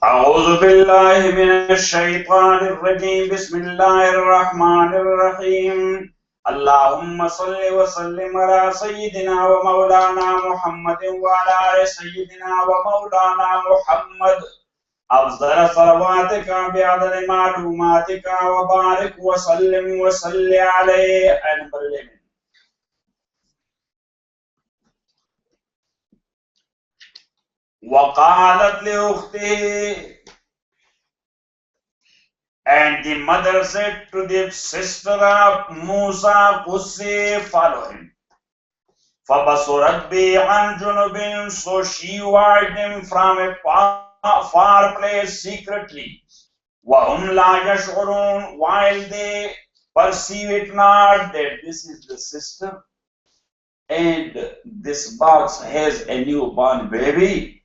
أعوذ بالله من الشيطان الرجيم بسم الله الرحمن الرحيم اللهم صل وسلم على سيدنا ومولانا محمد وعلى آل سيدنا ومولانا محمد أفضل صلواتك بعدد معلوماتك وبارك وسلم وصل عليه. وقالت لأخته, and the mother said to the sister of Musa, Qussi, follow him. فَبَصُرَتْ بِهِ عَنْ جُنُبٍ, so she watched him from a far place secretly. وَهُمْ لَا يَشْعُرُونَ, while they perceive it not that this is the sister and this box has a newborn baby,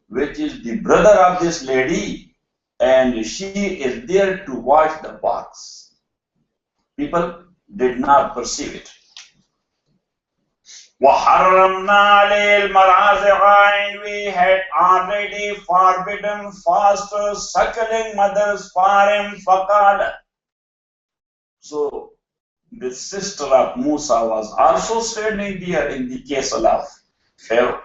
which is the brother of this lady, and she is there to watch the box. People did not perceive it. وَحَرَّمْنَا عَلَيْهِ الْمَرَاضِعَ, and we had already forbidden fast suckling mothers for him. فَقَالَ, so the sister of Musa was also standing there in the castle of Pharaoh.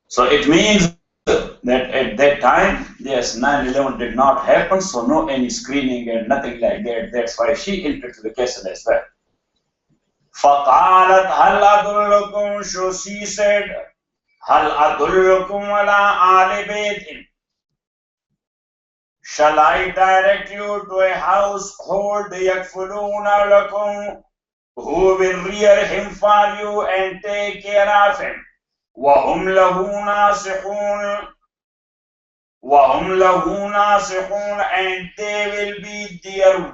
So it means that at that time, yes, 9/11 did not happen, so no any screening and nothing like that. That's why she entered to the castle as well. فَقَالَتْ هَلْ أَدُلُّكُمْ, so she said, هَلْ أَدُلُّكُمْ عَلَىٰ آلِ بَيْتٍ, shall I direct you to a household يَكْفُلُونَ لَكُمْ, who will rear him for you and take care of him. وَهُمْ لَهُ نَاصِحُونَ, and they will be their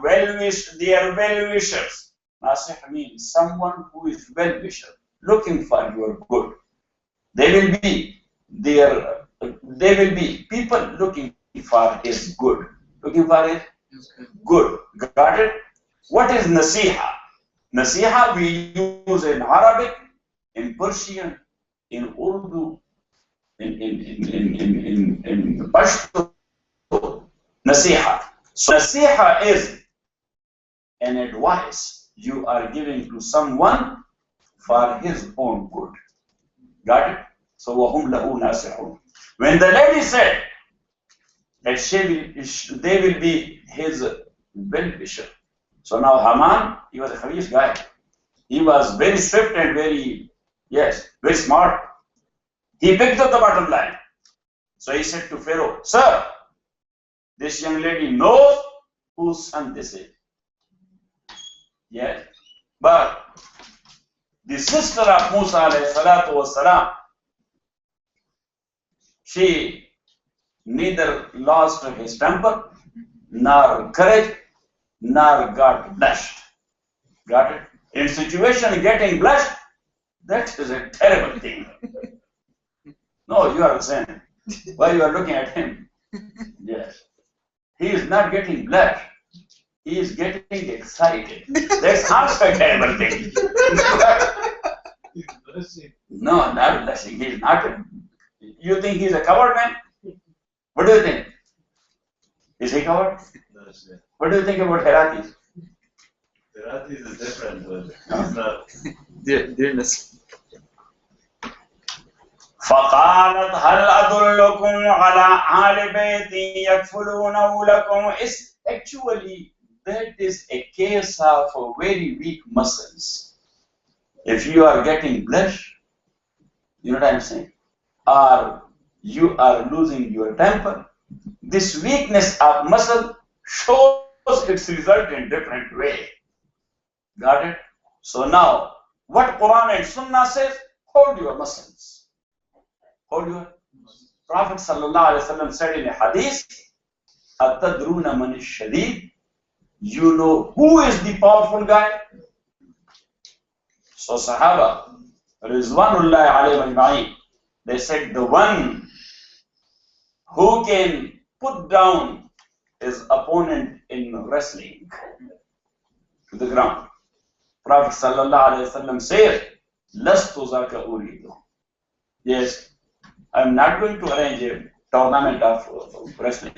well-wishers. Nasih means someone who is well-wisher, looking for your good. They will be people looking for his good. Looking for his good. Got it? What is nasiha? Nasiha we use in Arabic, in Persian, in Urdu, in Pashto. Nasiha. So nasiha is an advice you are giving to someone for his own good. Got it? So وَهُمْ لَهُ نَاصِحُونَ. When the lady said that they will be his well-wisher. So now Haman, he was a Khabish guy. He was very swift and very smart. He picked up the bottom line. So he said to Pharaoh, sir, this young lady knows whose son this is. Yes. But the sister of Musa alayhi salatu wasalam, she neither lost his temper, nor courage, nor got blushed. Got it? In situation getting blushed, that is a terrible thing. No, you are saying. Why you are looking at him? Yes. He is not getting blushed. He is getting excited. That's also a terrible thing. No, not blushing. He is not. You think he is a coward man? What do you think? Is he coward? What do you think about Heratis? Heratis is different, but it's not. Dearness. فَقَالَتْ هَلْ أَدُلُّكُمْ عَلَىٰ آلِ بَيْتٍ يَكْفُلُونَهُ لَكُمْ. Actually, that is a case of very weak muscles. If you are getting blushed, you know what I'm saying, or you are losing your temper, this weakness of muscle shows its result in different way. Got it? So now, what Quran and Sunnah says, hold your muscles. Hold your. Prophet sallallahu alaihi wasallam said in a hadith, "Atadruna man ash-shadid." You know who is the powerful guy? So Sahaba, Rizwanullahi alayhim ajma'in, they said the one who can put down his opponent in wrestling to the ground. Prophet sallallahu alaihi wasallam said, "Lastu zaka uridu." Yes, I'm not going to arrange a tournament of wrestling.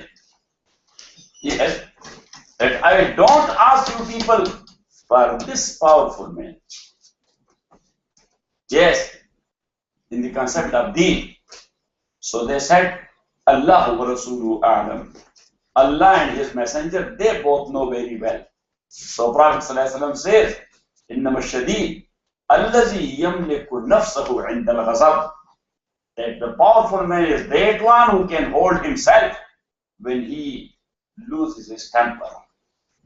Yes, that I don't ask you people for this powerful man. Yes, in the concept of deen. So they said, Allah wa Rasuluhu a'lam. Allah and His Messenger, they both know very well. So Prophet ﷺ says, إِنَّمَا الشَّدِيدُ الَّذِي يَمْلِكُ نَفْسَهُ عِنْدَ الْغَضَبِ. That the powerful man is that one who can hold himself when he loses his temper.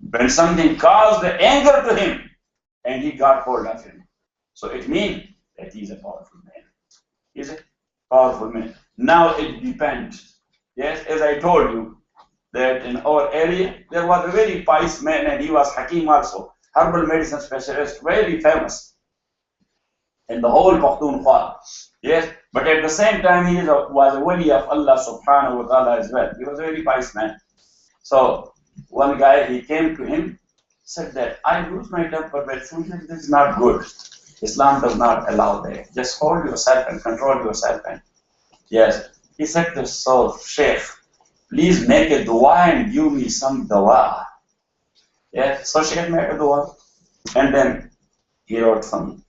When something caused anger to him and he got hold of him. So it means that he is a powerful man. He is a powerful man. Now it depends. Yes, as I told you, that in our area there was a very pious man and he was Hakim also, herbal medicine specialist, very famous in the whole Pakhtunkhwa. Yes, but at the same time he was a wali of Allah subhanahu wa ta'ala as well. He was a very pious man. So one guy, he came to him, said that I lose my temper, but this is not good. Islam does not allow that. Just hold yourself and control yourself. And yes, he said to so Sheikh, please make a dua and give me some dua. Yes, so Sheikh made a dua. And then he wrote some,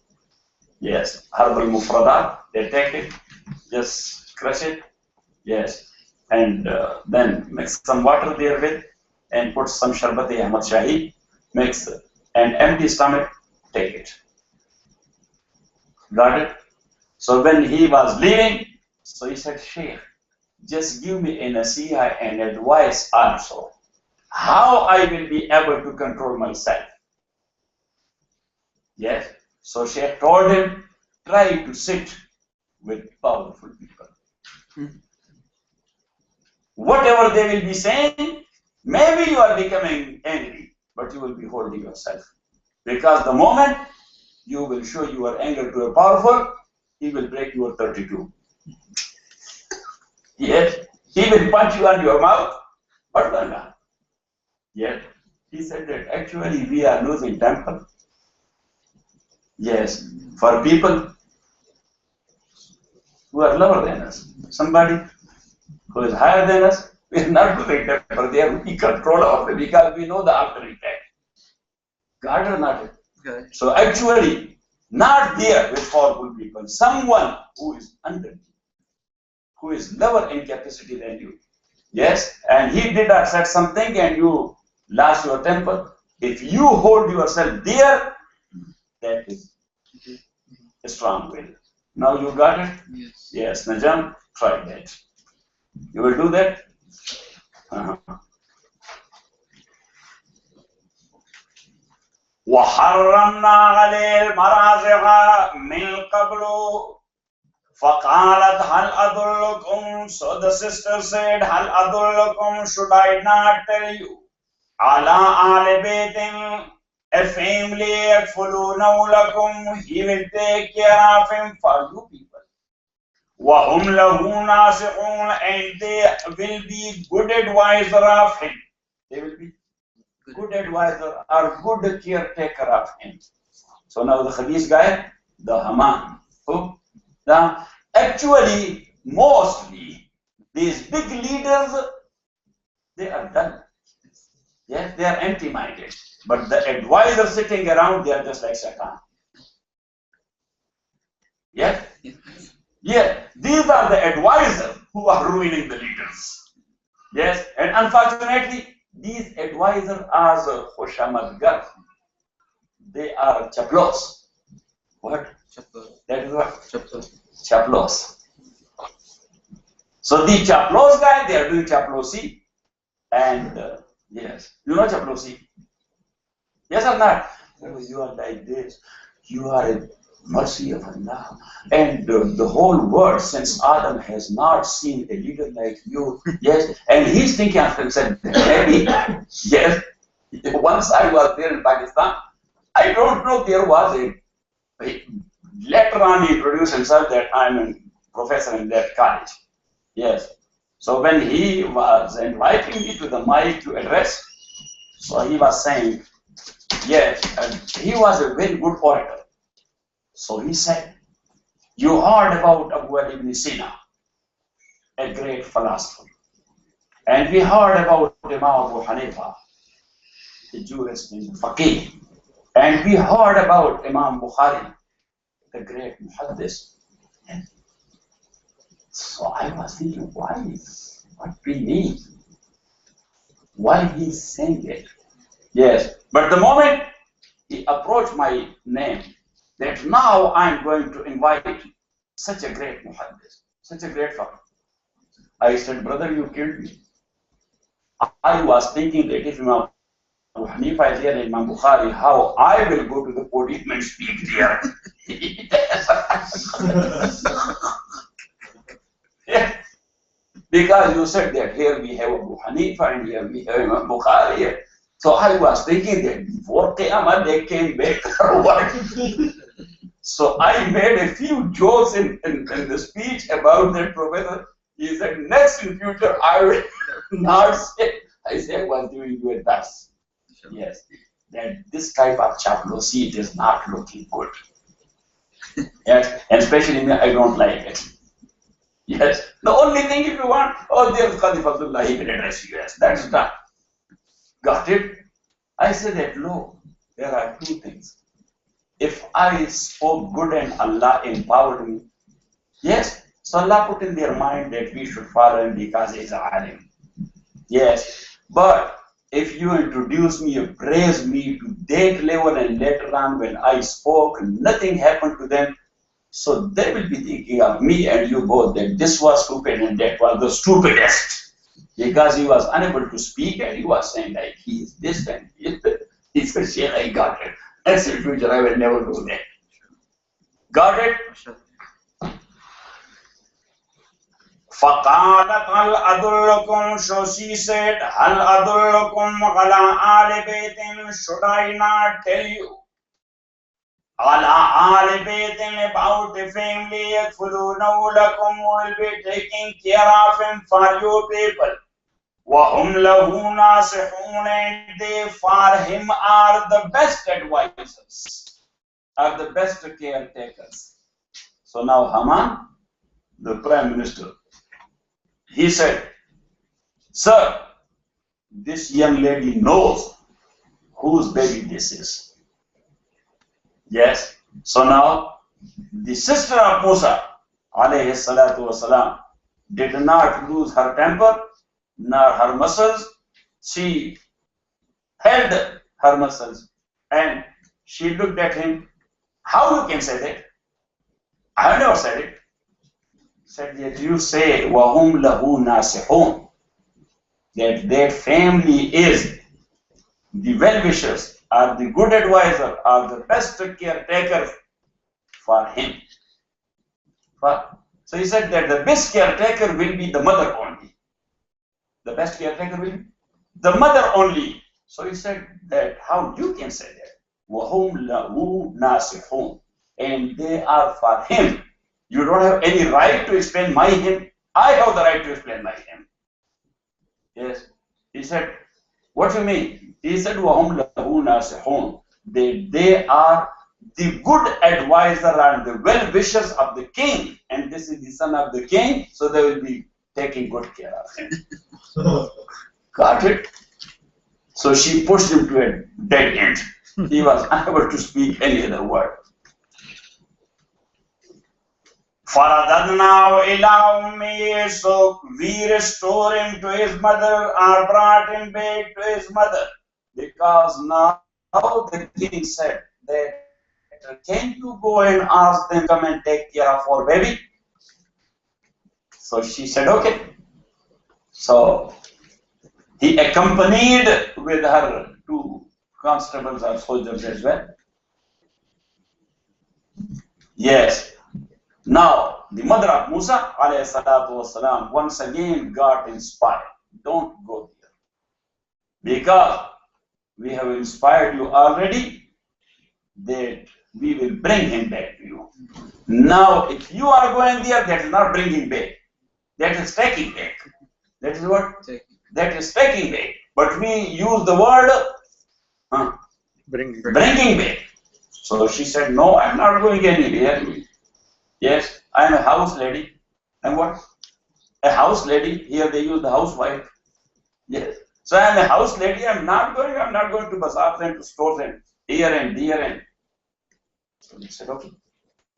yes, herbal mufradat. They take it, just crush it, yes, and then mix some water there with, and put some sharbati Ahmad Shahi, mix, and empty stomach, take it. Got it? So when he was leaving, so he said, Sheikh, just give me a nasiha and advice also. How I will be able to control myself. Yes. So Sheikh told him, try to sit with powerful people. Whatever they will be saying, maybe you are becoming angry, but you will be holding yourself. Because the moment you will show your anger to a powerful, he will break your 32. Yes, he will punch you on your mouth, but not. Yet, he said that actually we are losing temper. Yes, for people who are lower than us, somebody who is higher than us, we are not losing temper. They are we control of it because we know the after effect. God or not? Okay. So actually, not there with powerful people. Someone who is under you, who is lower in capacity than you. Yes, and he did not say something and you lost your temper. If you hold yourself there, that is a strong will. Now you got it? Yes. Yes, Najam, try that. You will do that? وحرمنا عليه المراجع من قبل فقالت هل أدلكم. So the sister said, هل أدلكم, should I not tell you, على آل بيت, a family, يكفلونه لكم, he will take care of him for you people. وهم له ناصحون, and they will be good advisor of him. They will be good advisor or good caretaker of him. So now the Hadith guy, the Haman, who? Actually, mostly, these big leaders, they are done. Yes, they are empty-minded. But the advisors sitting around, they are just like Shaitan. Yes? Yeah, these are the advisors who are ruining the leaders. Yes, and unfortunately, these advisors are Khoshamadgar. They are chaplos. What? Chaplos. That is what? Chaplos. Chaplos. So the chaplos guy, they are doing chaplosi. And yes, you know chaplosi? Yes or not? You are like this. You are a mercy of Allah. And the whole world since Adam has not seen a leader like you. Yes. And he's thinking of himself, maybe, yes. Once I was there in Pakistan, I don't know, there was a later on he introduced himself that I'm a professor in that college. Yes. So when he was inviting me to the mic to address, so he was saying, yes, and he was a very good orator. So he said, you heard about Abu ibn Sina. a great philosopher. And we heard about Imam Abu Hanifa, the jurist in the faqih. And we heard about Imam Bukhari, the great muhaddis. So I was thinking, what we need? Why he's saying it? Yes, but the moment he approached my name, that now I'm going to invite such a great muhaddis, such a great faqih. I said, brother, you killed me. I was thinking that if Imam Abu Hanifa is here and Imam Bukhari, how I will go to the podium and speak there. Yeah. Because you said that here we have Abu Hanifa and here we have Imam Bukhari. So I was thinking that before Qiyamah they came back or what? So I made a few jokes in the speech about that professor. He said, next in future I will not say. I said, I was doing you a thus. Yes, that this type of chaplaincy is not looking good. Yes, and especially me, I don't like it. Yes, the only thing if you want, oh, there's Qadhi Abdullah, he will address you. Yes, that's done. Got it? I said that, look, there are two things. If I spoke good and Allah empowered me, yes, so Allah put in their mind that we should follow him because he is alim. Yes, but if you introduce me, you praise me to that level, and later on when I spoke, nothing happened to them, so they will be thinking of me and you both that this was stupid and that was the stupidest. Because he was unable to speak and he was saying like he is this and he is that. He said, Sheikh, I got it. That's in future, I will never do that. Got it? فَقَالَتْ هَلْ أَدُلُّكُمْ, so she said, هَلْ أَدُلُّكُمْ عَلَىٰ آلِ بَيْتٍ, should I not tell you? عَلَىٰ آلِ بَيْتٍ, about a family, يَكْفُلُونَهُ لَكُمْ, will be taking care of him for your people. وَهُمْ لَهُ نَاصِحُونَ, and they for him are the best advisors, are the best caretakers. So now Haman, the Prime Minister, he said, sir, this young lady knows whose baby this is. Yes. So now, the sister of Musa, alayhi salatu wasalam, did not lose her temper, nor her muscles. She held her muscles and she looked at him. How you can say that? I have never said it. Said that you say, وَهُمْ لَهُ نَاصِحُونَ, that family is the well-wishers, are the good advisor, are the best caretakers for him. So he said that the best caretaker will be the mother only. The best caretaker will be the mother only. So he said that how you can say that? وَهُمْ لَهُ نَاصِحُونَ, and they are for him. You don't have any right to explain my him. I have the right to explain my him. Yes. He said, what do you mean? He said, وَهُمْ لَهُ نَاصِحُونَ, they are the good advisor and the well-wishers of the king. And this is the son of the king, so they will be taking good care of him. Got it? So she pushed him to a dead end. He was unable to speak any other word. فَرَدَدْنَاهُ إِلَىٰ أُمِّهِ, so we restored him to his mother, or brought him back to his mother. Because now the king said that, can you go and ask them to come and take care of our baby? So she said, okay. So he accompanied with her two constables or soldiers as well. Yes. Now, the mother of Musa, alayhi salatu wasalam, once again got inspired. Don't go there. Because we have inspired you already, that we will bring him back to you. Now, if you are going there, that is not bringing back. That is taking back. That is what? That is taking back. But we use the word bringing back. So she said, no, I am not going anywhere. Yes, I am a house lady. And what? A house lady, here they use the housewife. Yes. So I am a house lady, I'm not going to bazaars and to stores and here and there and. So they said, okay.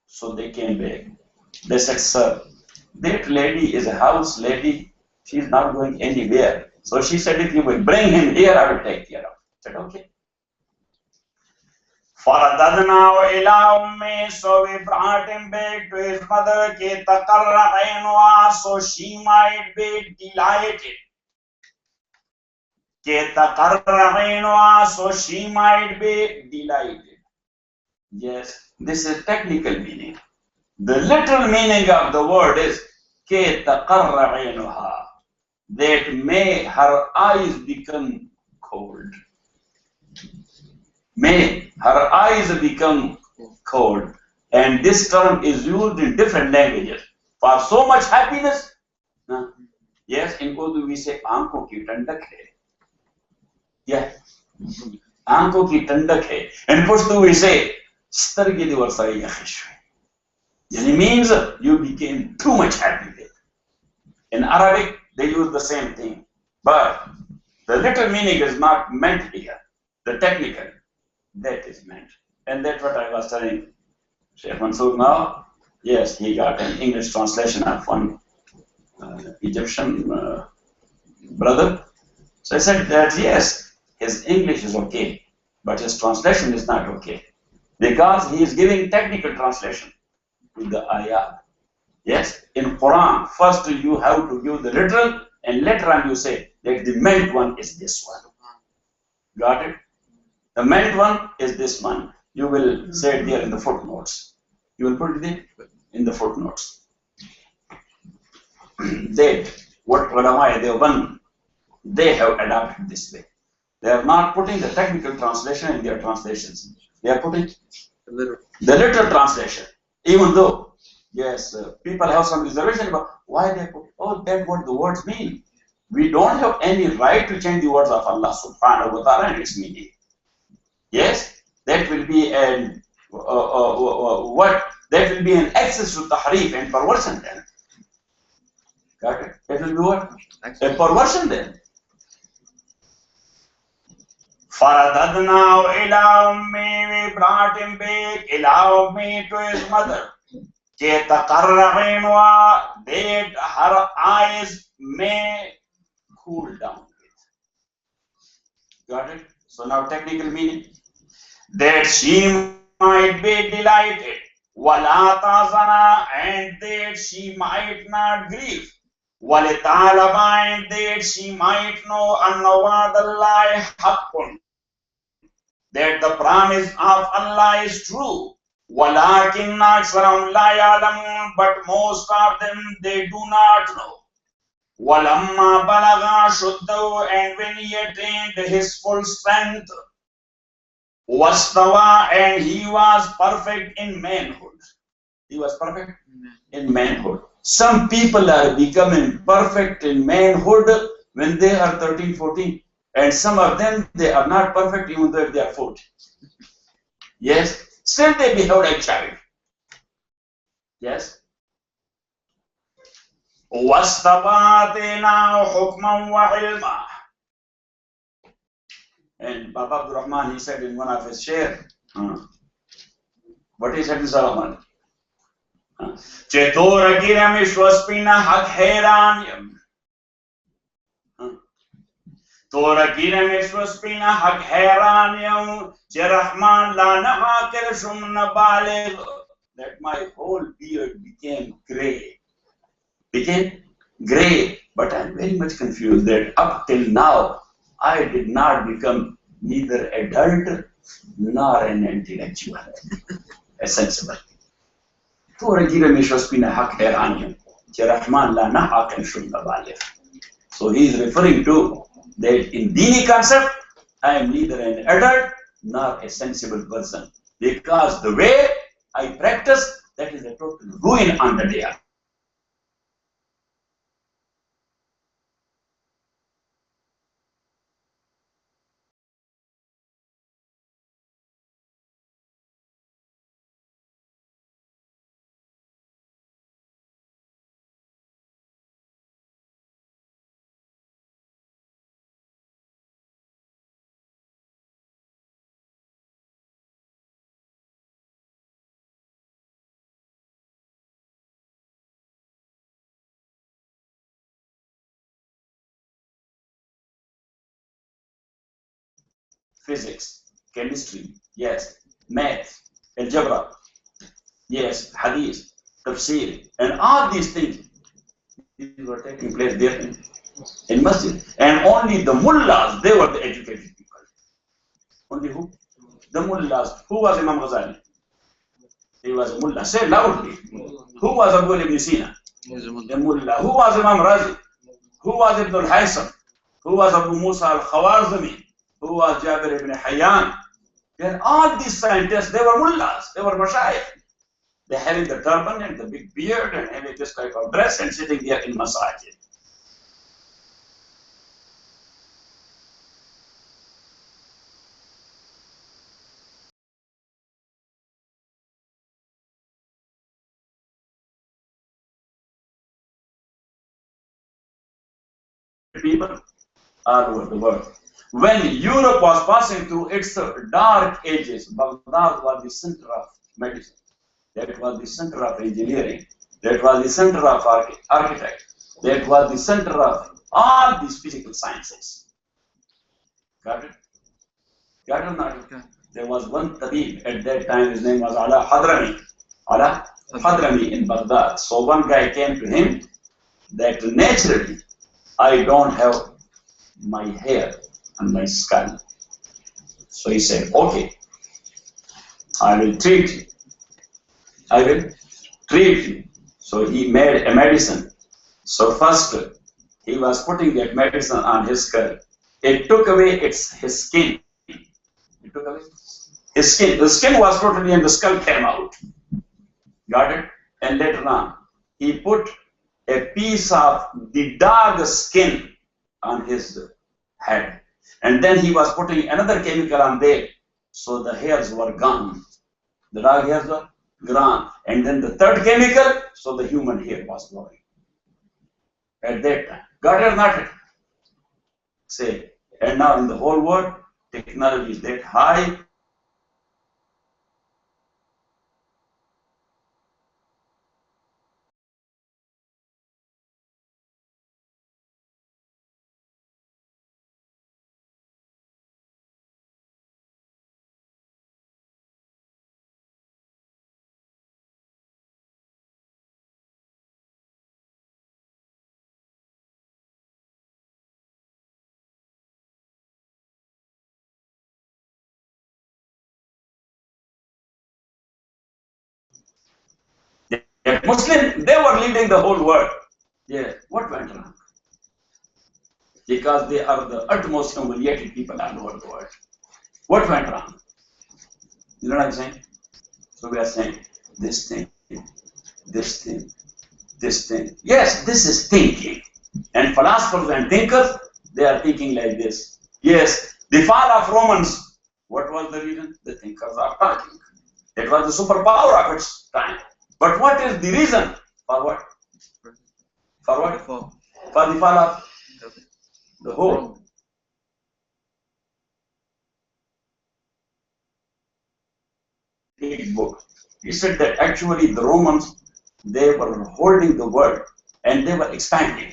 So they came back. They said, sir, that lady is a house lady. She is not going anywhere. So she said, if you will bring him here, I will take care of him. I said, okay. فَرَدَدْنَاهُ إِلَىٰ أُمِّهِ. So we brought him back to his mother. كَيْ تَقَرَّ عَيْنُهَا. So she might be delighted. كَيْ تَقَرَّ عَيْنُهَا. So she might be delighted. Yes, this is technical meaning. The literal meaning of the word is كَيْ تَقَرَّ عَيْنُهَا. That may her eyes become cold. May her eyes become cold. And this term is used in different languages. For so much happiness. Yes, in Urdu we say, aankhon ki tandak hai. Yeah. Aankhon ki tandak hai. In Pashto we say, stargi di varsai yakhish. It means you became too much happy with. In Arabic, they use the same thing. But the literal meaning is not meant here. The technical, that is meant. And that's what I was telling Sheikh Mansoor now. Yes, he got an English translation of one Egyptian brother. So I said that yes, his English is okay, but his translation is not okay. Because he is giving technical translation to the ayat. Yes, in Quran, first you have to give the literal, and later on you say that the meant one is this one. Got it? The meant one is this one. You will say it there in the footnotes. You will put it there in the footnotes. That what ulama they have adopted this way. They are not putting the technical translation in their translations. They are putting the literal translation. Even though, yes, people have some reservation about why they put, oh, that's what the words mean. We don't have any right to change the words of Allah subhanahu wa ta'ala and its meaning. Yes, that will be an that will be an access to tahrif and perversion then. Got it? That will be what? A perversion then. فَرَدَدْنَاهُ إِلَىٰ أُمِّهِ. We brought him back إِلَىٰ أُمِّهِ to his mother. كَيْ تَقَرَّ عَيْنُهَا. That her eyes may cool down. Got it? So now technical meaning. That she might be delighted. وَلَا تَحْزَنَ. And that she might not grieve. وَلِتَعْلَمَ. And that she might know أَنَّ وَعْدَ اللَّهِ حَقٌّ. That the promise of Allah is true. وَلَكِنَّ أَكْثَرَهُمْ لَا يَعْلَمُونَ. But most of them, they do not know. وَلَمَّا بَلَغَ أَشُدَّهُ. And when he attained his full strength, وَاسْتَوَى. And he was perfect in manhood. He was perfect in manhood. Some people are becoming perfect in manhood when they are 13, 14. And some of them, they are not perfect even though they are 40. Yes, still they behave like child. Yes. وَاسْتَبَاتِنَا حُكْمًا وَعِلْمًا. And Baba Abdul Rahman, he said in one of his share, what he said in Salaman? Chetora Giram Ishwaspina Hak Heranyam. Tora Giram Ishwaspina Hak Heranyam. Cherahman Lana Hakel Shumna Balig. That my whole beard became gray. Became gray. But I'm very much confused that up till now, I did not become neither adult nor an intellectual, a sensible. So he is referring to that in Dini concept, I am neither an adult nor a sensible person. Because the way I practice, that is a total ruin on the day. physics, chemistry, yes, math, algebra, yes, hadith, tafsir, and all these things were taking place there in masjid. And only the mullahs, they were the educated people. Only who? The mullahs. Who was Imam Ghazali? He was a mullah. Say loudly. Who was Abu ibn Sina? The mullah. Who was Imam Razi? Who was Ibn al-Haytham? Who was Abu Musa al-Khawazmi? Who was Jabir ibn Hayyan? And all these scientists, they were mullahs. They were mashayikh. They having the turban and the big beard and having this type of dress and sitting there in masajid. People all over the world. When Europe was passing through its dark ages, Baghdad was the center of medicine. That was the center of engineering. That was the center of architecture. That was the center of all these physical sciences. Got it? Got it or not? Okay. There was one tabib at that time, his name was Ala Hadrami. Ala Hadrami in Baghdad. So one guy came to him that naturally I don't have my hair on my skull. So he said, okay, I will treat you. I will treat you. So he made a medicine. So first he was putting that medicine on his skull. It took away his skin. It took away his skin. The skin was totally and the skull came out. Got it? And later on, he put a piece of the dog skin on his head. And then he was putting another chemical on there. So the hairs were gone. The dog hairs were gone. And then the third chemical, so the human hair was growing. At that time. Got it or not? Say, and now in the whole world, technology is that high. The Muslims, they were leading the whole world. Yeah, what went wrong? Because they are the utmost humiliated people all over the world. What went wrong? You know what I'm saying? So we are saying this thing, this thing, this thing. Yes, this is thinking. And philosophers and thinkers, they are thinking like this. Yes, the fall of Romans, what was the reason? The thinkers are talking. That was the superpower of its time. But what is the reason? For what? For what? For the fall of the whole. Big book. He said that actually the Romans, they were holding the world and they were expanding.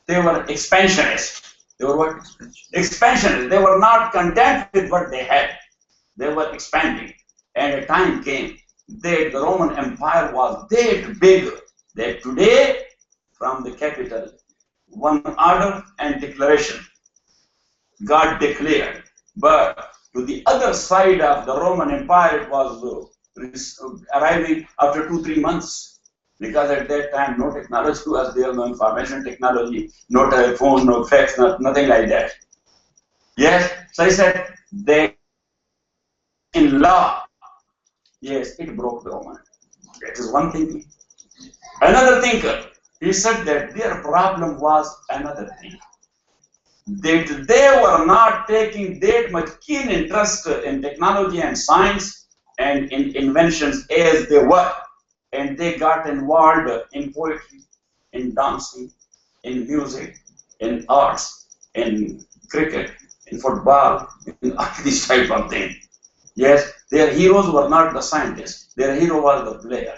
They were expansionists. They were what? Expansionists. They were not content with what they had. They were expanding. And a time came that the Roman Empire was that big that today, from the capital, one order and declaration, God declared. But to the other side of the Roman Empire, it was arriving after 2-3 months. Because at that time, no technology was there, no information technology, no telephone, no fax, nothing like that. Yes, so he said, they, in law, yes, it broke the Roman. That is one thinking. Another thinker, he said that their problem was another thing. That they were not taking that much keen interest in technology and science and in inventions as they were. And they got involved in poetry, in dancing, in music, in arts, in cricket, in football, in all these type of things. Yes, their heroes were not the scientists. Their hero was the player.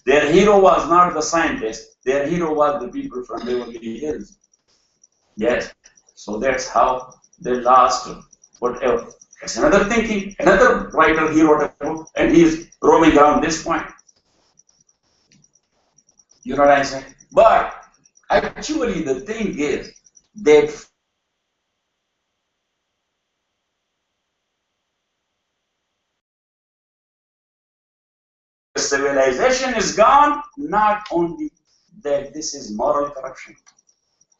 Their hero was not the scientist. Their hero was the people from Beverly Hills. Yes, so that's how they lost whatever. That's another thinking. Another writer, he wrote a book, and he is roaming around this point. You know what I'm saying? But actually, the thing is that civilization is gone, not only that this is moral corruption.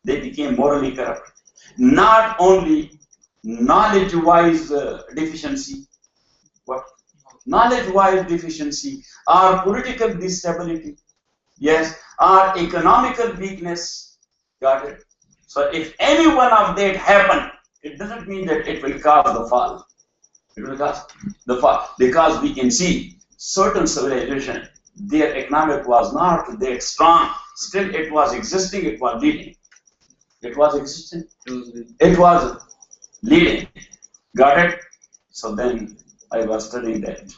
They became morally corrupt. Not only knowledge-wise deficiency, what? Knowledge-wise deficiency, or political instability, yes, or economical weakness. Got it? So if any one of that happen, it doesn't mean that it will cause the fall. It will cause the fall, because we can see certain civilization, their economic was not that strong. Still, it was existing. It was leading. It was existing. It was leading. Got it? So then I was studying that.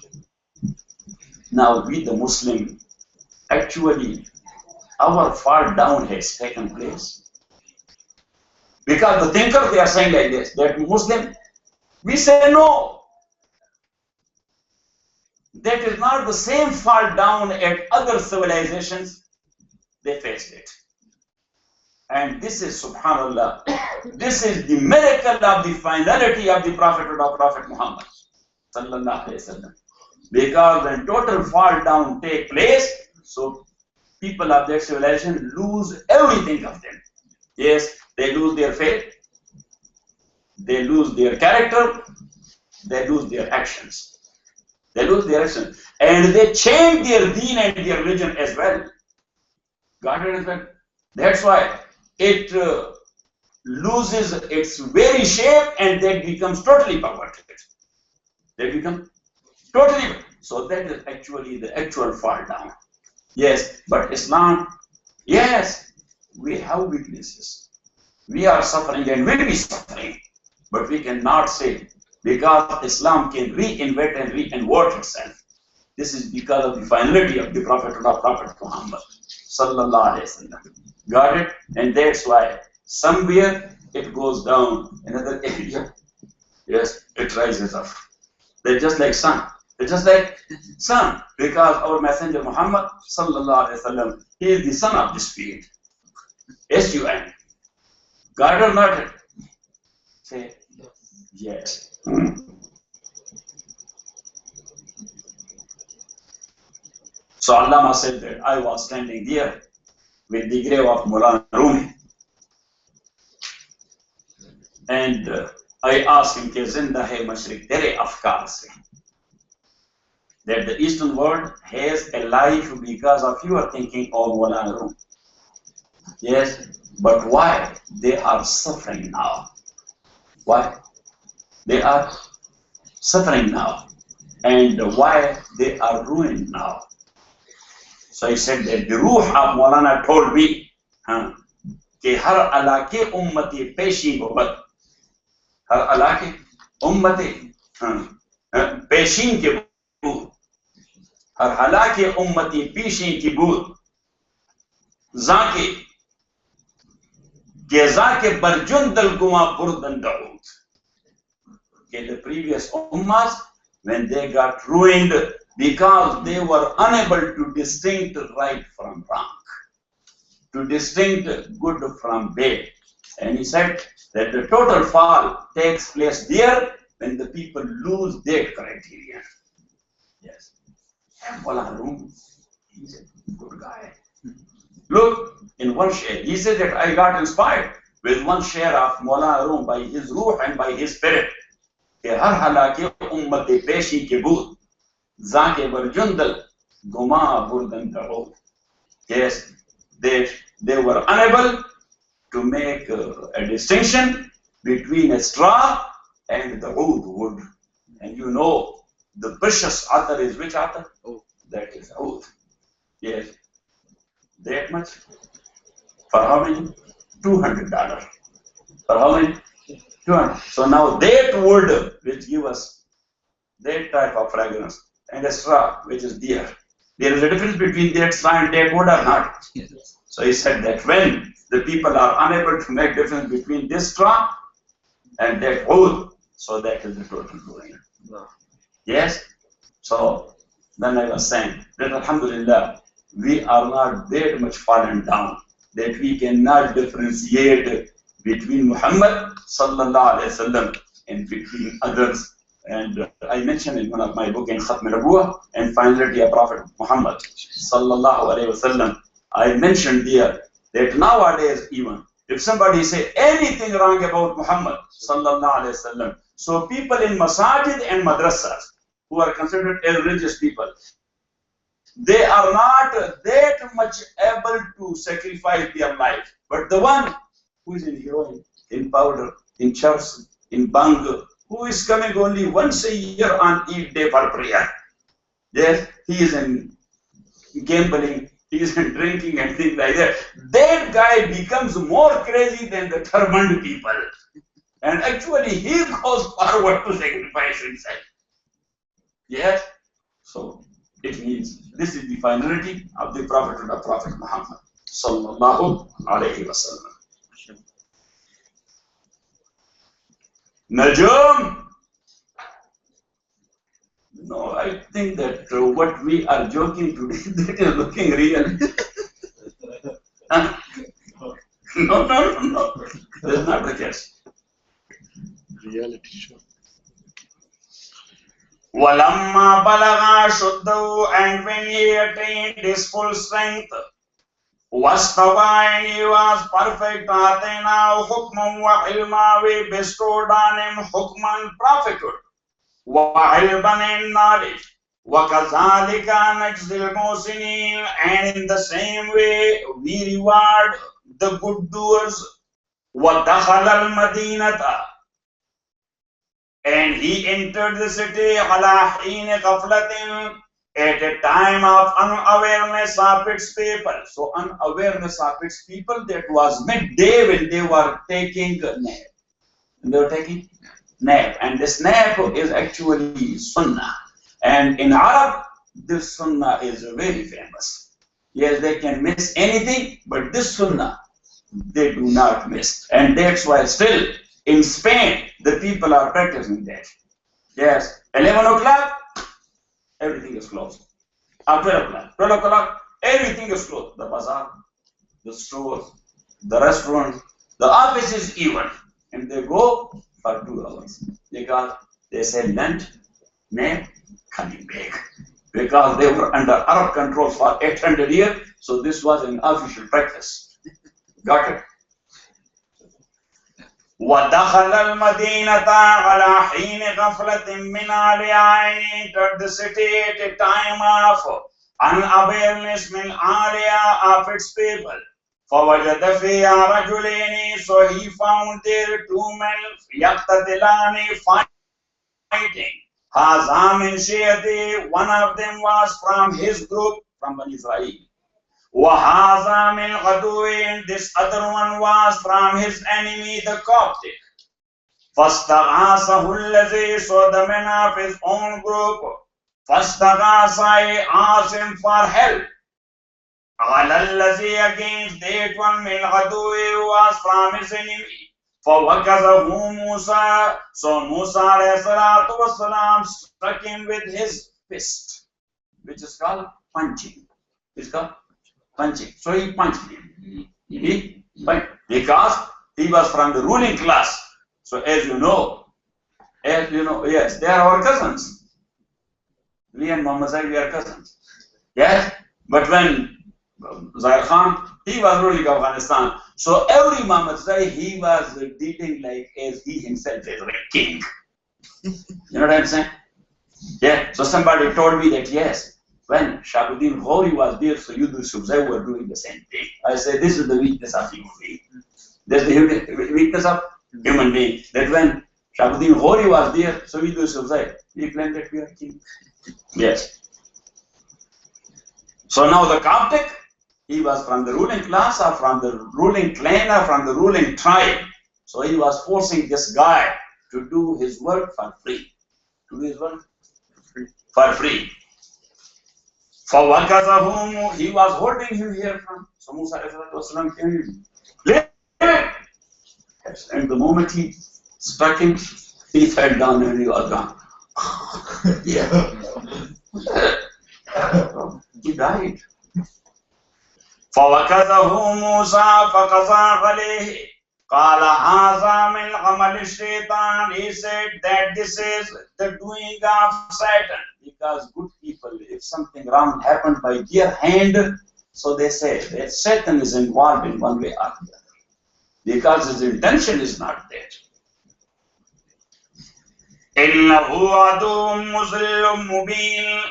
Now we, the Muslim, actually, our fall down has taken place. Because the thinkers, they are saying like this, that Muslim, we say no. That is not the same fall down at other civilizations. They faced it. And this is, subhanallah, this is the miracle of the finality of the prophethood of Prophet Muhammad. Because when total fall down take place, so people of that civilization lose everything of them. Yes, they lose their faith, they lose their character, they lose their actions. They lose their actions. And they change their deen and their religion as well. Got it as well? That's why it loses its very shape and then becomes totally perverted. They become totally. So that is actually the actual fall down. Yes, but Islam, yes, we have weaknesses. We are suffering and will be suffering. But we cannot say, because Islam can reinvent and reinvert itself. This is because of the finality of the prophethood of Prophet Muhammad. Sallallahu Alaihi Wasallam. Got it? And that's why somewhere it goes down, another area. Yes, it rises up. They're just like sun. They're just like sun. Because our Messenger Muhammad Sallallahu Alaihi Wasallam, he is the son of this field. S-U-N. Got it or not? Say yes. So Allama said that I was standing there with the grave of Maulana Rumi, and I asked him, "Ke zinda hai mashriq tere afkar se?" That the Eastern world has a life because of your thinking of Maulana Rumi. Yes, but why they are suffering now? Why they are suffering now, and why they are ruined now? So I said that the Ruh of Maulana told me कि हर अलाके उम्मती पेशी बहुत, हर अलाके उम्मती पेशीन के बूद, हर अलाके उम्मती पेशीन की बूद, जाके के बरजुंदल गुमा बुर्दन Dawood. Okay, the previous ummas, when they got ruined because they were unable to distinct right from wrong, to distinct good from bad. And he said that the total fall takes place there when the people lose that criteria. Yes. And Maulana Rumi, he's a good guy. Look, in one share, he said that I got inspired with one share of Maulana Rumi by his ruh and by his spirit. कि हर हालाके उम्मत पेशी के बूद जाके बरजुंदल गुमा बुर्दन दहो. Yes, they were unable to make a distinction between a straw and the wood. And you know, the precious attar is which attar? Oh. That is oud. Yes, that much. For how many? $200. For how many? 200. So now that wood which give us that type of fragrance and a straw which is there. There is a difference between that straw and that wood or not? Yes. So he said that when the people are unable to make difference between this straw and that wood, So that is the total ruling. No. Yes? So then I was saying that Alhamdulillah, we are not that much fallen down that we cannot differentiate between Muhammad sallallahu alaihi wasallam and between others. And I mentioned in one of my books in Khatm al-Nabuwah and finality of Prophet Muhammad sallallahu alaihi wasallam. I mentioned there that nowadays even if somebody say anything wrong about Muhammad sallallahu alaihi wasallam, so people in masajid and madrasas who are considered as religious people, they are not that much able to sacrifice their life. But the one who is in heroin, in powder, in church, in bang, who is coming only once a year on Eid day for prayer. Yes, he is in gambling, he is in drinking and things like that. That guy becomes more crazy than the turbaned people. And actually he goes forward to sacrifice himself. Yes, so it means this is the finality of the Prophet of Prophet Muhammad sallallahu alaihi wasallam. Najum. No, I think that what we are joking today, that is looking real. No. That's not the case. Reality show. Walamma balagha shuddahu, and when he attained his full strength, wastawa, and he was perfect, atayna hukman wa ilma, we bestowed on him hukman, prophethood, wa ilman, and knowledge, wa kazalika najzil muhsinin, and in the same way we reward the good doers, wa dakhala al-madinata, and he entered the city ala heen ghaflatin, at a time of unawareness of its people. So unawareness of its people, that was midday when they were taking a nap. And they were taking nap. And this nap is actually sunnah. And in Arab, this sunnah is very famous. Yes, they can miss anything, but this sunnah, they do not miss. And that's why still in Spain, the people are practicing that. Yes, 11 o'clock, everything is closed. At 12 o'clock, everything is closed. The bazaar, the stores, the restaurants, the offices even. And they go for 2 hours. Because they say lunch, nap, coming back. Because they were under Arab control for 800 years, so this was an official practice. Got it? وَدَخَلَ الْمَدِينَةَ عَلَى حِينِ غَفْلَةٍ مِّنْ عَلِيَا, and entered the city at a time of unawareness مِنْ عَلِيَا, of its people. فَوَجَدَ فِيهَا رَجُلَيْنِ, so he found there 2 men يَقْتَتِلَانِ, fighting. هَذَا مِنْ شِيَّتِهِ, one of them was from his group, from Bani Israel. وَهَذَا مِنْ غَدُوٍ, this other one was from his enemy, the Coptic. فَاسْتَغَاثَهُ الَّذِي, so the men of his own group, فَاسْتَغَاثَ, asked him for help. عَلَى الَّذِي, against that one, مِنْ غَدُوٍ, was from his enemy. فَوَكَزَهُ مُوسَى, so Musa alayhi salatu wasalam struck him with his fist, which is called punching. It's called punching. So he punched him. Because he was from the ruling class. So as you know, yes, they are our cousins. We and Muhammad Zahir, we are cousins. Yes, but when Zahir Khan, he was ruling Afghanistan. So every Muhammad Zahir, he was treating like as he himself is a king. You know what I'm saying? Yeah. So somebody told me that yes, when Shabuddin Ghori was there, so you Subzai were doing the same thing. I said, this is the weakness of human being. That's the weakness of human being. That when Shabuddin Ghori was there, so we do Subzai. We claim that we are king. Yes. So now the Coptic, he was from the ruling class or from the ruling clan or from the ruling tribe. So he was forcing this guy to do his work for free. To do his work for free. For وَكَذَهُمْ, he was holding him here from. So Musa came in. And the moment he struck him, He fell down and he was gone. Yeah. He died. فوكزه موسى فقضى عليه قال هذا من عمل الشيطان. He said that this is the doing of Satan, because good people, if something wrong happened by their hand, so they say that Satan is involved in one way or the other, because his intention is not there. إنه عدو مضل مبين.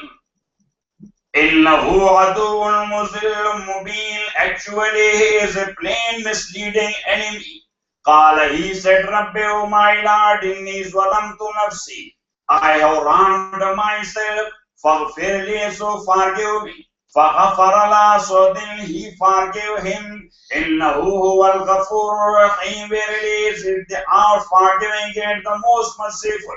إنه عدو مضل مبين. Actually, he is a plain misleading enemy. قال, he said, Rabbi, O my Lord, inni zwalamtu nafsi. I have wronged myself. فاغفر لي, so forgive me. فغفر له, so then he forgave him. إنه هو الغفور الرحيم. Verily is the all forgiving and the most merciful.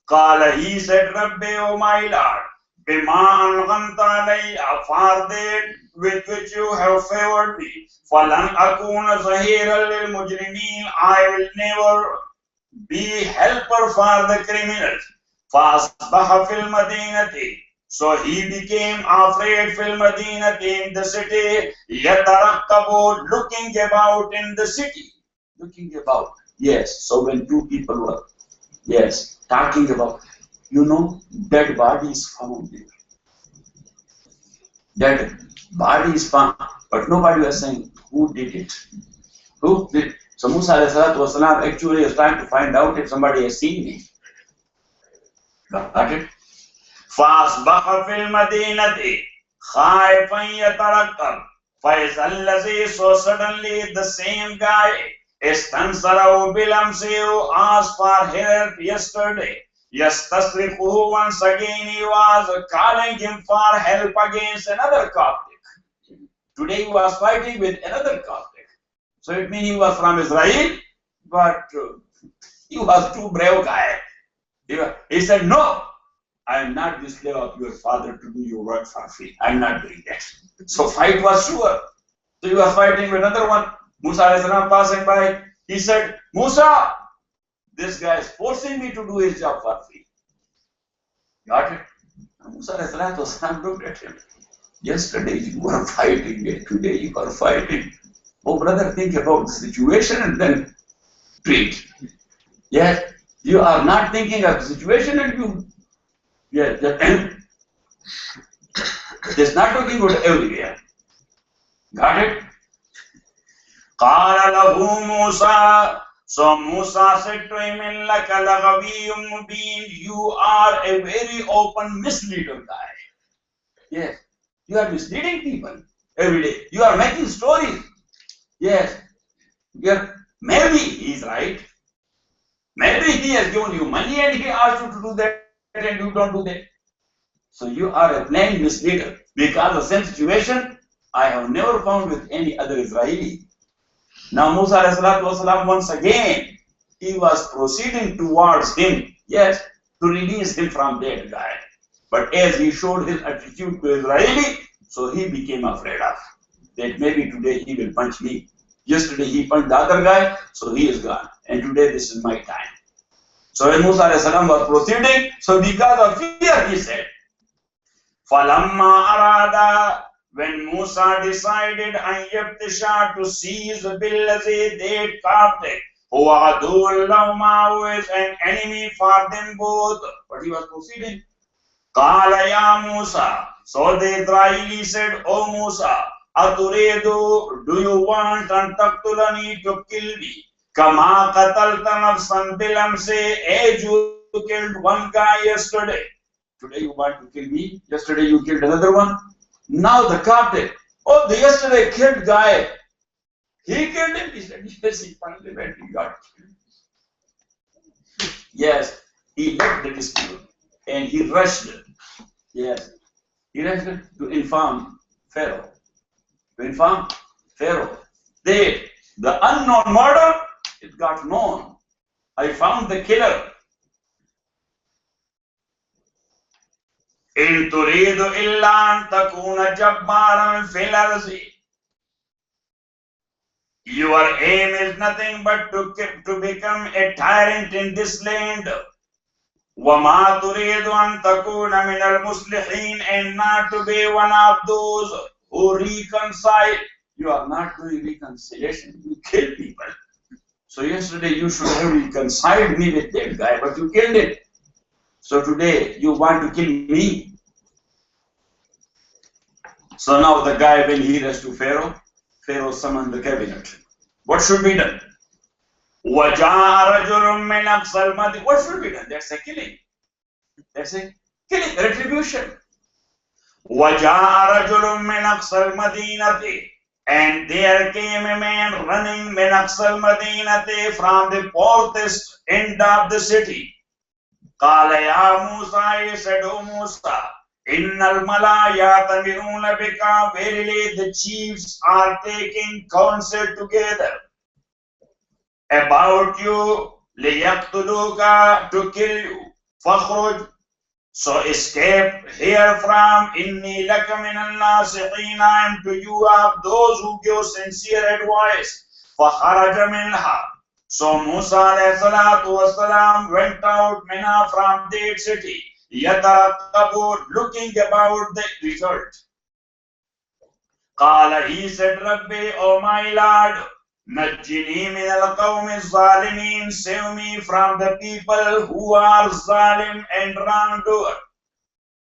قال, he said, Rabbi, O my Lord, بما أنعمت علي, for that with which you have favored me, فلن أكون ظهيرا للمجرمين, I will never be helper for the criminals. فأصبح في المدينة, so he became afraid في المدينة, in the city, يترقب, looking about in the city, looking about. Yes, so when two people were, yes, talking about, dead bodies found there. Dead bodies found, but nobody was saying who did it. Who did? So Musa ﷺ actually is trying to find out if somebody has seen me. Got it? فَأَصْبَحَ فِي الْمَدِينَةِ خَائِفًا يَتَرَقَّبُ فَإِذَا الَّذِي, so suddenly the same guy اسْتَنْصَرَهُ بِالْأَمْسِ, who asked for help yesterday. يَسْتَصْرِخُهُ, once again he was calling him for help against another Coptic. Today he was fighting with another Coptic. So it means he was from Israel, but he was too brave guy. He said, no, I am not the slave of your father to do your work for free. I am not doing that. So fight was sure. So he was fighting with another one. Musa ﷺ passing by, he said, Musa, this guy is forcing me to do his job for free. Got it? Musa ﷺ looked at him. Yesterday you were fighting, today you are fighting. Oh brother, think about the situation and then treat. Yes, you are not thinking of the situation and you, yes, it's not looking good everywhere. Got it? قال له موسى, so Musa said to him, إِنَّكَ لَغَوِيٌّ مُبِينٌ, you are a very open misleader guy. Yes, you are misleading people every day. You are making stories. Yes, maybe he is right. Maybe he has given you money and he asked you to do that and you don't do that. So you are a plain misleader. Because the same situation I have never found with any other Israeli. Now Musa ﷺ, once again, he was proceeding towards him, yes, to release him from that guy. But as he showed his attitude to Israeli, so he became afraid of that maybe today he will punch me. Yesterday he punched the other guy, so he is gone. And today this is my time. So when Musa ﷺ was proceeding, so because of fear he said, فَلَمَّا أَرَادَ, when Musa decided to seize بِالَّذِي, that Coptic, who is an enemy for them both, but he was proceeding. قَالَ يَا مُوسَى, so the Israeli said, O Musa, أَتُرِيدُ, do you want أَن تَقْتُلَنِي, to kill me? كَمَا قَتَلْتَ نَفْسًا بِالْأَمْسِ, as you killed one guy yesterday. Today you want to kill me, yesterday you killed another one. Now the Coptic, oh, the yesterday killed guy, he killed him. He said, yes, he finally went, he got killed. Yes, he left the dispute and he rushed. Yes, he rushed to inform Pharaoh. To inform Pharaoh that the unknown murder, it got known. I found the killer. إن تريد إلا أن تكون جبارا في الأرض. Your aim is nothing but to become a tyrant in this land. وَمَا تُرِيدُ أَن تَكُونَ مِنَ الْمُصْلِحِينَ, and not to be one of those who reconcile. You are not doing reconciliation. You kill people. So yesterday you should have reconciled me with that guy, but you killed it. So today you want to kill me. So now the guy, when he rests to Pharaoh, Pharaoh summoned the cabinet. What should be done? وَجَاءَ رَجُلٌ مِّنْ أَقْصَى الْمَدِينَةِ. What should be done? That's a killing. That's a killing, retribution. وَجَاءَ رَجُلٌ مِّنْ أَقْصَى الْمَدِينَةِ. And there came a man running مِّنْ أَقْصَى الْمَدِينَةِ, from the farthest end of the city. قَالَ يَا مُوسَى, he said, O Musa, إِنَّ الْمَلَا يَأْتَمِرُونَ بِكَ. Verily the chiefs are taking counsel together about you, لِيَقْتُلُوكَ, to kill you. فَخْرُجْ, so escape herefrom. إِنِّي لَكَ مِنَ النَّاصِحِينَ, I am to you of those who give sincere advice. فَخَرَجَ مِنْهَا, so Musa alayhi salatu wasalam went out minha, from that city. يَتَرَقَّبُ, looking about the result. قَالَ, he said, Rabbi, O my Lord, نَجِّنِي مِنَ الْقَوْمِ الظَّالِمِينَ, save me from the people who are zalim and wrongdoer.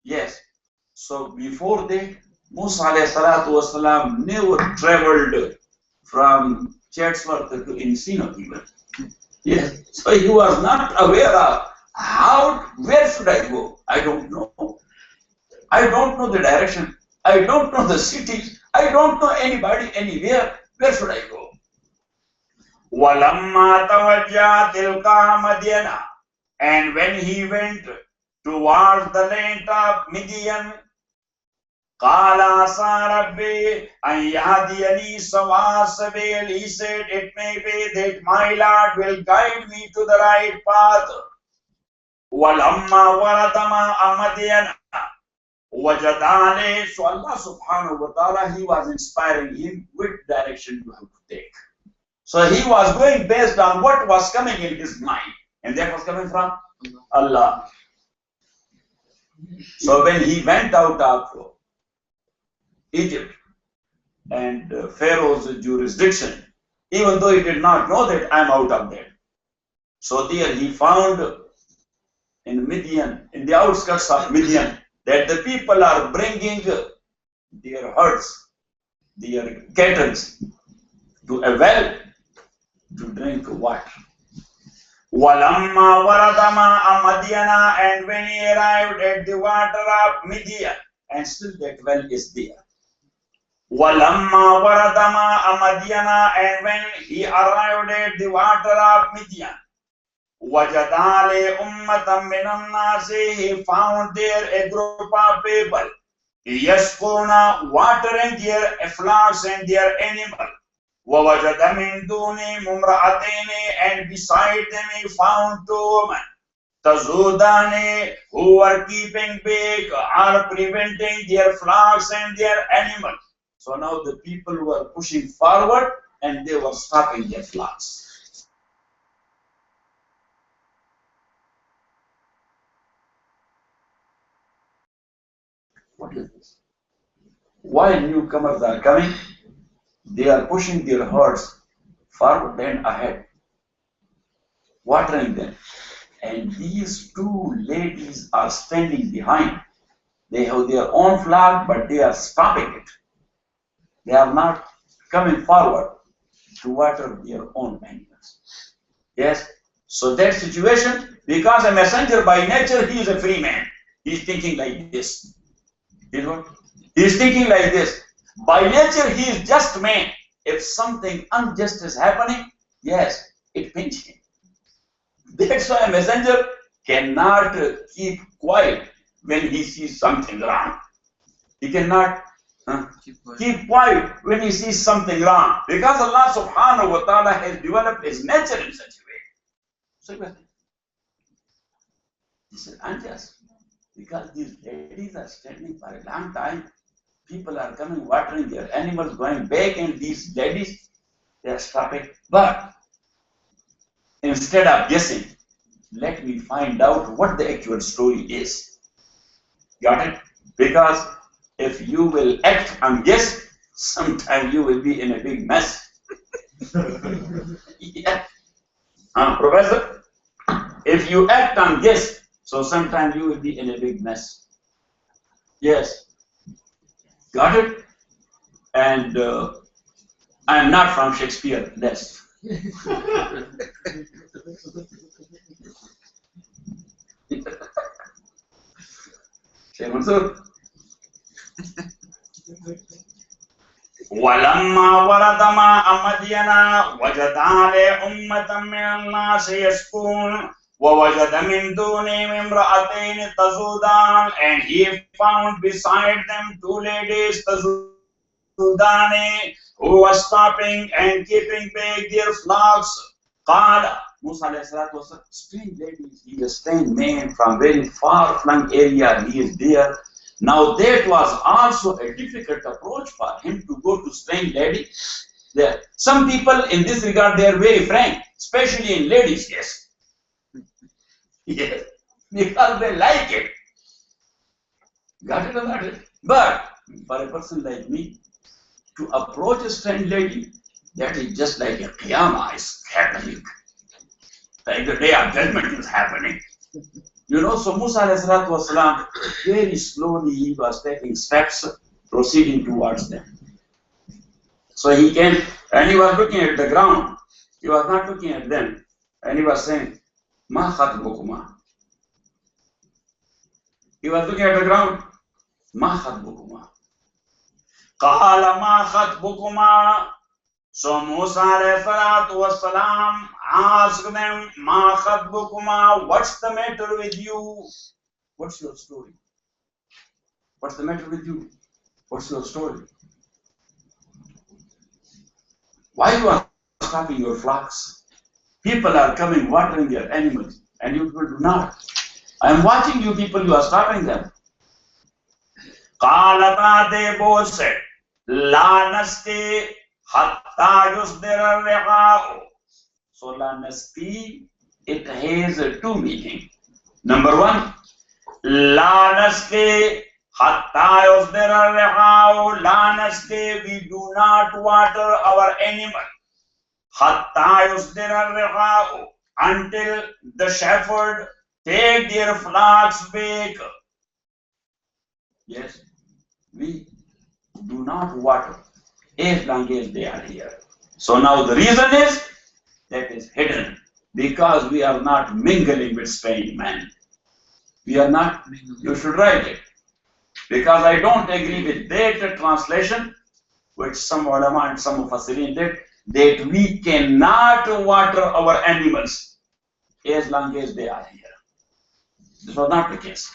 Yes. So before that, Musa alayhi salatu wasalam never traveled from Chatsworth to Encino even. Yes. So he was not aware of where should I go? I don't know. I don't know the direction. I don't know the cities. I don't know anybody anywhere. Where should I go? وَلَمَّا تَوَجَّهَ تِلْقَى مَدْيَنَ, and when he went towards the land of Midian, قَالَ عَسَى رَبِّي أَن يَهْدِيَنِي سَوَاءَ السَّبِيلِ, he said, it may be that my Lord will guide me to the right path. وَلَمَّا وَرَدَ مَاءَ مَدْيَنَ وَجَدَ عَلَيْهِ, so Allah subhanahu wa ta'ala, he was inspiring him which direction you have to take. So he was going based on what was coming in his mind, and that was coming from Allah. So when he went out of Egypt and Pharaoh's jurisdiction, even though he did not know that I'm out of there, so there he found in Midian, in the outskirts of Midian, that the people are bringing their herds, their cattle to a well to drink water. وَلَمَّا وَرَدَ مَاءَ مَدْيَنَ, and when he arrived at the water of Midian, and still that well is there. وَلَمَّا وَرَدَ مَاءَ مَدْيَنَ, and when he arrived at the water of Midian, وَجَدَ عَلَيْهِ أُمَّةً مِّنَ النَّاسِ, he found there a group of people, يَسْقُونَ, watering their flocks and their animals. وَوَجَدَ مِن دُونِهِمْ امْرَأَتَيْنِ, and beside them he found two women, تَزُودَانِ, who were keeping back or preventing their flocks and their animals. So now the people were pushing forward and they were stopping their flocks. What is this? Why newcomers are coming? They are pushing their herds forward and ahead, watering them. And these two ladies are standing behind. They have their own flock, but they are stopping it. They are not coming forward to water their own animals. Yes? So that situation, because a messenger by nature, he is a free man. He is thinking like this. You know? He is thinking like this. By nature, he is just man. If something unjust is happening, yes, it pinches him. That's why a messenger cannot keep quiet when he sees something wrong. He cannot keep quiet when he sees something wrong. Because Allah subhanahu wa ta'ala has developed his nature in such a way. So this is unjust. Because these ladies are standing for a long time. People are coming, watering their animals, going back, and these ladies, They are stopping. But instead of guessing, let me find out what the actual story is. Got it? Because if you will act and guess, sometime you will be in a big mess. Yeah. Professor, if you act and guess, so sometime you will be in a big mess. Yes. Got it? And I'm not from Shakespeare, that's. ولما ورد ماء مدين وجد عليه أمة من الناس يسقون ووجد من دونهم امرأتين تذودان, and he found beside them two ladies تذودان who were stopping and keeping back their flocks. قال Musa alayhi salatu was strange ladies. He is a strange man from very far flung area. He is there. Now that was also a difficult approach for him to go to strange lady. There, some people in this regard they are very frank, especially in ladies. Yes, yes, because they like it. Got it or not? But for a person like me, to approach a strange lady, that is just like a qiyamah is happening. Like the day of judgment is happening. You know, so Musa والسلام, very slowly he was taking steps, proceeding towards them. So he came and he was looking at the ground. He was not looking at them. And he was saying, Ma khatbukuma. He was looking at the ground. Ma khatbukuma. Qala ma khatbukuma. So Musa والسلام, asked them, Ma khatbukuma, what's the matter with you? What's your story? What's the matter with you? What's your story? Why you are stopping your flocks? People are coming watering their animals, and you people do not. I am watching you people, you are stopping them. Qalata, they both said, La nasqi hatta yusdira riqa'u. So la nasqi, it has two meanings. Number one, la nasqi hatta yusdira riqa'u. La nasqi, we do not water our animal. Hatta yusdira riqa'u, until the shepherd take their flocks back. Yes, we do not water as long as they are here. So now the reason is that is hidden, because we are not mingling with strange men. We are not, you should write it. Because I don't agree with that translation, which some ulama and some mufassirin did, that we cannot water our animals as long as they are here. This was not the case.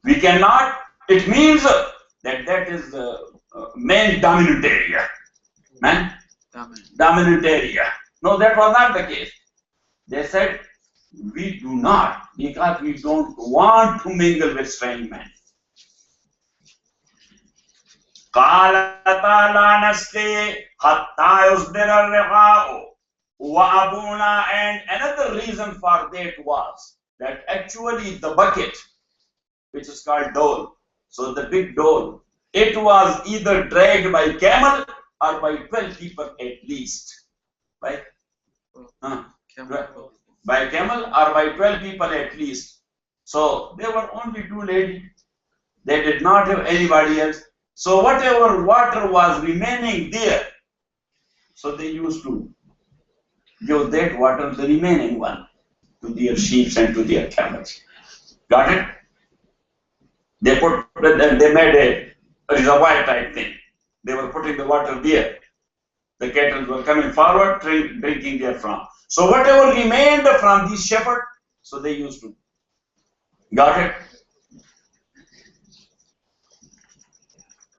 We cannot, it means that is man dominant area. Man? Dominant area. No, that was not the case. They said, we do not, because we don't want to mingle with strange men. قالتا لا نسقي حتى يصدر الرقاء وأبونا, and another reason for that was that actually the bucket, which is called dole, so the big dole, it was either dragged by camel or by 12 people at least. By camel or by 12 people at least. So there were only two ladies. They did not have anybody else. So whatever water was remaining there, so they used to give that water, the remaining one, to their sheep and to their camels. Got it? They made a reservoir type thing. They were putting the water there. The cattle were coming forward, drinking therefrom. So whatever remained from these shepherds, so they used to. Got it?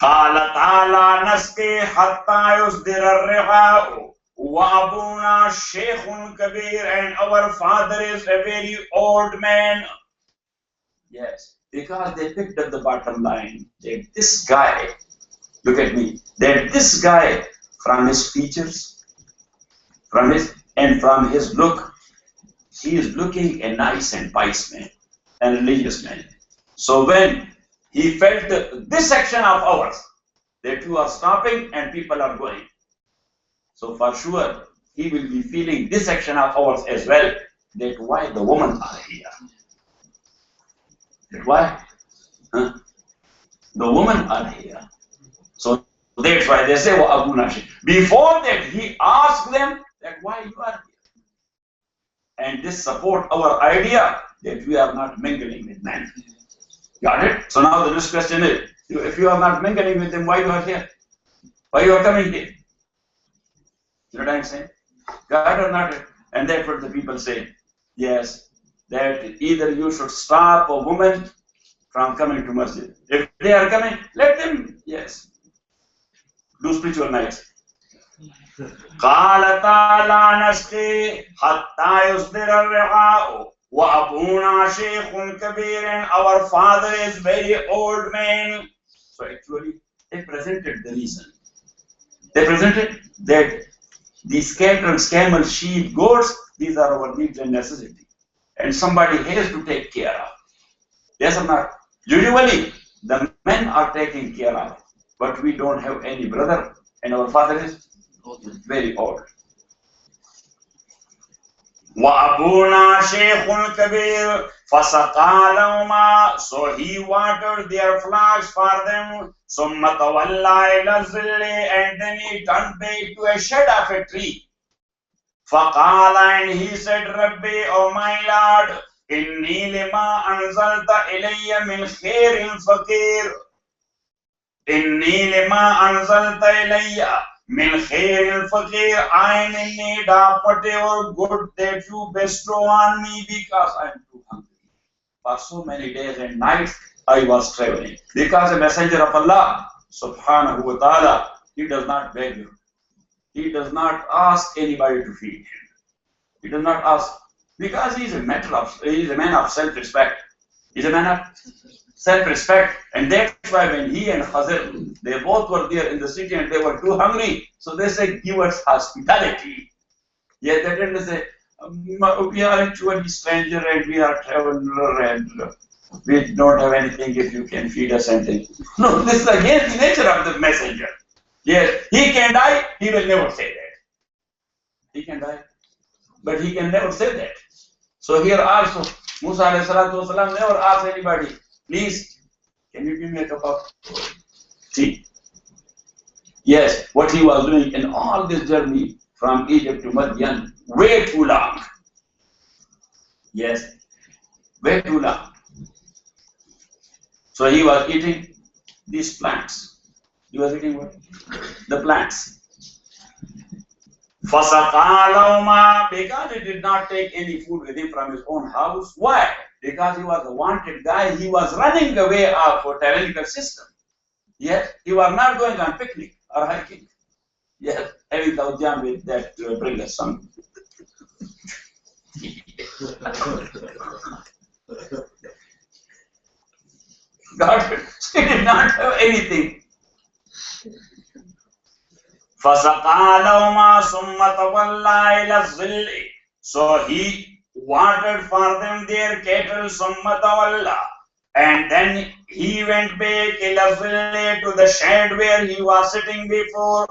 قال تعالى نسقي حتى يصدر الرقاء وأبونا شيخ كبير, and our father is a very old man. Yes, because they picked up the bottom line that this guy, look at me, that this guy from his features, From his look, he is looking a nice and pious man, a religious man. So when he felt this section of ours, that you are stopping and people are going. So for sure, he will be feeling this section of ours as well, that why the women are here. That why? Huh? The women are here. So that's why they say, well, Abu Nashi. Before that, he asked them that why you are here. And this support our idea that we are not mingling with men. Got it? So now the next question is, if you are not mingling with them, why you are here? Why you are coming here? You know what I'm saying? God or not? And that's what the people say. Yes, that either you should stop a woman from coming to masjid. If they are coming, let them, yes, do spiritual nights. قالتا لا نسقي حتى يصدر الرعاء وأبونا شيخ كبير. Our father is very old man. So actually, they presented the reason. They presented that these cattle, camels, sheep, goats, these are our needs and necessity. And somebody has to take care of. Yes or not? Usually, the men are taken care of, but we don't have any brother, and our father is very old. وَأَبُونَا شَيْخٌ كَبِيرٌ فَسَقَى لَهُمَا. So he watered their flocks for them. ثُمَّ تَوَلَّى إِلَى الظِّلِّ. And then he turned back to a shade of a tree. فَقَالَ. And he said, رَبِّي, O my Lord, إِنِّي لِمَا أَنزَلْتَ إِلَيَّ مِنْ خَيْرٍ فَقِيرٌ. إِنِّي لِمَا أَنزَلْتَ إِلَيَّ min khairil faqir. I am in need of whatever good that you bestow on me, because I am too hungry. For so many days and nights I was traveling. Because a messenger of Allah, subhanahu wa ta'ala, he does not beg you. He does not ask anybody to feed him. He does not ask, because he is a man of self-respect. He is a man of self-respect, and that's why when he and Khazir, they both were there in the city and they were too hungry, so they said, give us hospitality. Yeah, they didn't say, we are actually stranger and we are traveler and we don't have anything if you can feed us anything. No, this is against the nature of the messenger. Yes, he can die, he will never say that. He can die, but he can never say that. So here also, Musa alayhi salatu wasalam never asked anybody, please, can you give me a cup of tea? Yes, what he was doing in all this journey from Egypt to Madian, way too long. Yes, way too long. So he was eating these plants. He was eating what? The plants. فَسَقَى. Because he did not take any food with him from his own house. Why? Because he was a wanted guy. He was running away for tyrannical system. Yes, he was not going on picnic or hiking. Yes, having Taujam with that bring us some. God, he did not have anything. فَسَقَى لَهُمَا ثُمَّ تَوَلَّى إِلَى الظِّلِّ. So he watered for them their cattle, ثُمَّ تَوَلَّى. And then he went back إِلَى الظِّلِّ, to the shade where he was sitting before.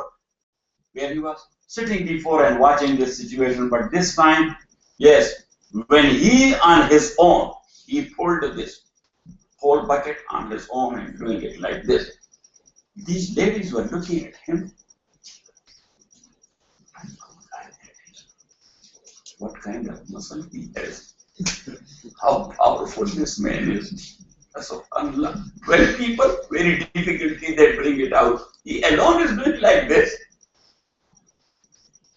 Where he was sitting before and watching this situation. But this time, yes, when he on his own, he pulled this whole bucket on his own and doing it like this. These ladies were looking at him. What kind of muscle he has? How powerful this man is. So, 12 people, very difficulty they bring it out. He alone is doing like this.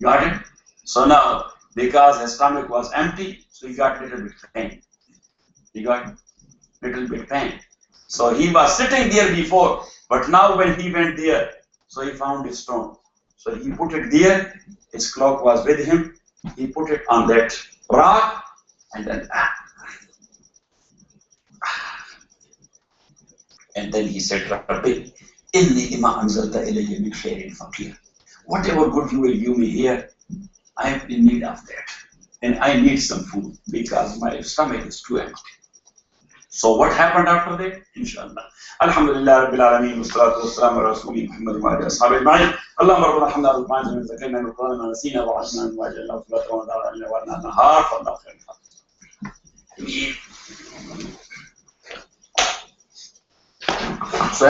Got it? So now, because his stomach was empty, so he got a little bit pain. He got a little bit pain. So he was sitting there before, but now when he went there, so he found a stone. So he put it there, his cloak was with him, he put it on that rock, and then and then he said, Rabbi, inni lima anzalta ilayya min khairin faqir. Whatever good you will give me here, I am in need of that. And I need some food because my stomach is too empty. So what happened after that? Inshallah. Alhamdulillah Rabbil Alameen wa salatu wa salam ala Rasulih Muhammad wa alihi wa sahbihi ajma'in. Allahumma rabbana hamdana wa ta'ala wa zakarna wa qur'ana wa nasina wa ajna wa jalla wa salatu wa ta'ala wa anna nahar fa Allah khair. So